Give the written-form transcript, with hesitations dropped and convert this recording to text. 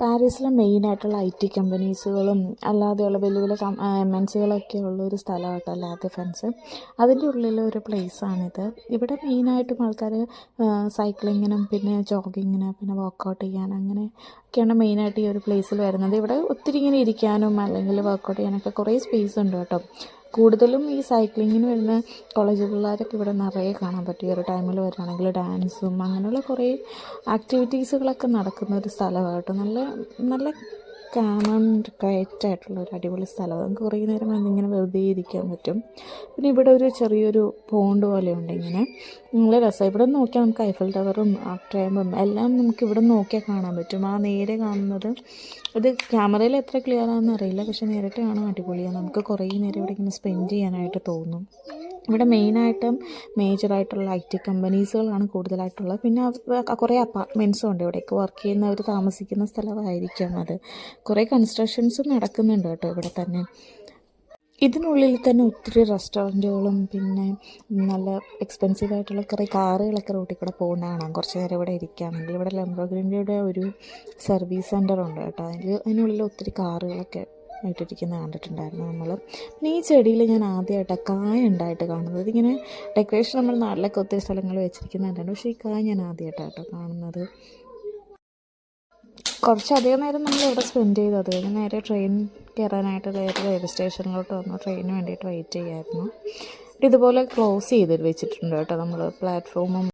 പാരീസിലെ മെയിനായിട്ടുള്ള IT കമ്പനീസുകളും അല്ലാതെയുള്ള വലിയ വലിയ MNCകളൊക്കെ ഉള്ളൊരു സ്ഥലമാണ് കേട്ടോ ലാ ഡിഫൻസ്. അതിൻ്റെ ഉള്ളിലൊരു പ്ലേസാണിത്. ഇവിടെ മെയിനായിട്ടും ആൾക്കാർ സൈക്ലിങ്ങിനും പിന്നെ ജോഗിങ്ങിന് പിന്നെ വർക്കൗട്ട് ചെയ്യാൻ അങ്ങനെയൊക്കെയാണ് മെയിനായിട്ട് ഈ ഒരു പ്ലേസിൽ വരുന്നത്. ഇവിടെ ഒത്തിരി ഇങ്ങനെ ഇരിക്കാനും അല്ലെങ്കിൽ വർക്കൗട്ട് ചെയ്യാനൊക്കെ കുറേ സ്പേസ് ഉണ്ട് കേട്ടോ. കൂടുതലും ഈ സൈക്ലിങ്ങിന് വരുന്ന കോളേജ് പിള്ളേരൊക്കെ ഇവിടെ നിറയെ കാണാൻ പറ്റും. ഈ ഒരു ടൈമിൽ വരികയാണെങ്കിൽ ഡാൻസും അങ്ങനെയുള്ള കുറേ ആക്ടിവിറ്റീസുകളൊക്കെ നടക്കുന്ന ഒരു സ്ഥലമാണ് കേട്ടോ. നല്ല നല്ല ആൻഡ് ക്വയറ്റ് ആയിട്ടുള്ള ഒരു അടിപൊളി സ്ഥലമാണ്. നമുക്ക് കുറേ നേരം വന്നിങ്ങനെ വെറുതെ ഇരിക്കാൻ പറ്റും. പിന്നെ ഇവിടെ ഒരു ചെറിയൊരു പോണ്ട് പോലെയുണ്ട്. ഇങ്ങനെ നല്ല രസമാണ്. ഇവിടെ നിന്ന് നോക്കിയാൽ നമുക്ക് ഐഫൽ ടവറും ആർട്രേമും എല്ലാം നമുക്ക് ഇവിടെ നിന്ന് നോക്കിയാൽ കാണാൻ പറ്റും. ആ നേരെ കാണുന്നത് ഇത് ക്യാമറയിൽ എത്ര ക്ലിയർ ആണെന്ന് അറിയില്ല, പക്ഷെ നേരിട്ട് കാണാൻ അടിപൊളിയാണ്. നമുക്ക് കുറേ നേരം ഇവിടെ ഇങ്ങനെ സ്പെൻഡ് ചെയ്യാനായിട്ട് തോന്നും. ഇവിടെ മെയിനായിട്ടും മേജറായിട്ടുള്ള IT കമ്പനീസുകളാണ് കൂടുതലായിട്ടുള്ളത്. പിന്നെ കുറേ അപ്പാർട്ട്മെൻറ്റ്സും ഉണ്ട്. ഇവിടേക്ക് വർക്ക് ചെയ്യുന്നവർ താമസിക്കുന്ന സ്ഥലമായിരിക്കാം അത്. കുറേ കൺസ്ട്രക്ഷൻസും നടക്കുന്നുണ്ട് കേട്ടോ ഇവിടെ തന്നെ. ഇതിനുള്ളിൽ തന്നെ ഒത്തിരി റെസ്റ്റോറൻറ്റുകളും പിന്നെ നല്ല എക്സ്പെൻസീവ് ആയിട്ടുള്ള കുറേ കാറുകളൊക്കെ റോട്ടിൽ കൂടെ പോകുന്ന കാണാം. കുറച്ച് നേരം ഇവിടെ ഇരിക്കുകയാണെങ്കിൽ ഇവിടെ ലംബോർഗിനിയുടെ ഒരു സർവീസ് സെൻ്റർ ഉണ്ട് കേട്ടോ. അതിനുള്ളിൽ ഒത്തിരി കാറുകളൊക്കെ ആയിട്ടിരിക്കുന്നത് കണ്ടിട്ടുണ്ടായിരുന്നു നമ്മൾ. പിന്നെ ഈ ചെടിയിൽ ഞാൻ ആദ്യമായിട്ടാണ് കായ ഉണ്ടായിട്ട് കാണുന്നത്. ഇതിങ്ങനെ ഡെക്കറേഷൻ നമ്മൾ നാട്ടിലൊക്കെ ഒത്തിരി സ്ഥലങ്ങൾ വെച്ചിരിക്കുന്നുണ്ട്, പക്ഷേ ഈ കായ ഞാൻ ആദ്യമായിട്ടാണ് കേട്ടോ കാണുന്നത്. കുറച്ചധികം നേരം നമ്മൾ ഇവിടെ സ്പെൻഡ് ചെയ്തു. അത് കഴിഞ്ഞ് നേരെ ട്രെയിൻ കയറാനായിട്ട് റെയിൽവേ സ്റ്റേഷനിലോട്ട് വന്നു. ട്രെയിനിന് വേണ്ടിയിട്ട് വെയിറ്റ് ചെയ്യായിരുന്നു. ഇതുപോലെ ക്ലോസ് ചെയ്ത് വെച്ചിട്ടുണ്ട് കേട്ടോ നമ്മൾ പ്ലാറ്റ്ഫോമും